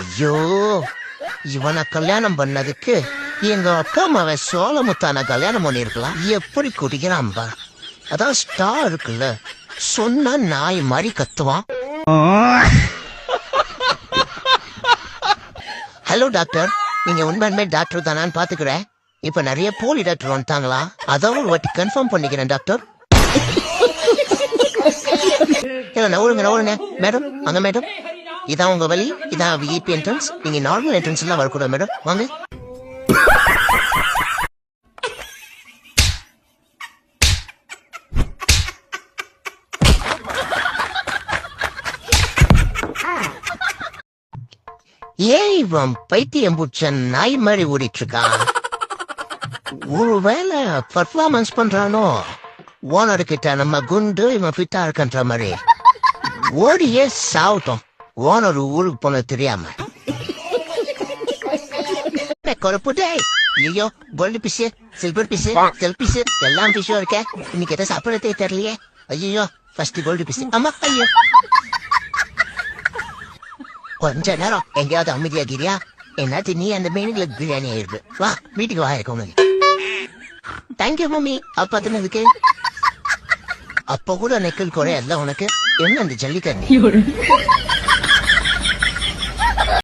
ஐயோ, இவனை கல்யாணம் பண்ணதுக்கு எங்க அக்கா மகன் சோழமுத்தான கல்யாணம் பண்ணிருக்கலாம். எப்படி குடிக்கிறான் பா. அதான் ஸ்டார் இருக்குல்ல, சொன்னா நாய் மாதிரி கத்துவான். ஹலோ டாக்டர், நீங்க உண்மையுமே டாக்டர் தானான்னு பாத்துக்கிறேன். இப்ப நிறைய போலி டாக்டர் வந்துட்டாங்களா, அதான் ஒரு வாட்டி கன்ஃபார்ம் பண்ணிக்கிறேன் டாக்டர். நவுருங்க மேடம். அங்க மேடம், இதான் உங்க வழி, இதான் விஐபி என்ட்ரன்ஸ். நீங்க நார்மல் என்ட்ரன்ஸ் எல்லாம் வரக்கூடாது மேடம், வாங்க. ஏன் இவன் பைத்தியம் புடிச்ச நாய் மாதிரி ஓடிட்டு இருக்கான்? ஒருவேளை பர்ஃபார்மன்ஸ் பண்றானோ? ஓனர் கிட்ட நம்ம குண்டு இவன் ஃபிட்டா இருக்கன்ற மாதிரி ஓடியே சாவட்டும், ஓனர் ஊருக்கு போன தெரியாம. ஐயோ, கோல்டு பீஸ், சில்வர் பீஸ், செல் பீஸ், எல்லாம் பீஸும் இருக்க. இன்னைக்கு எதை சாப்பிடறதே தெரியலையே. ஐயோ, ஃபர்ஸ்ட் கோல்டு பீஸ். ஆமா, ஐயோ. கொஞ்ச நேரம் எங்கேயாவது அமைதியாகிறியா? என்னாச்சு நீ அந்த மீனுக்கு பிரியாணி ஆயிருக்கு. வா வீட்டுக்கு வா. இருக்கும் தேங்க்யூ மம்மி அப்பதுனதுக்கு. அப்ப கூட நெக்கல் குறையல்ல உனக்கு. என்ன அந்த ஜல்லிக்கண்ணி?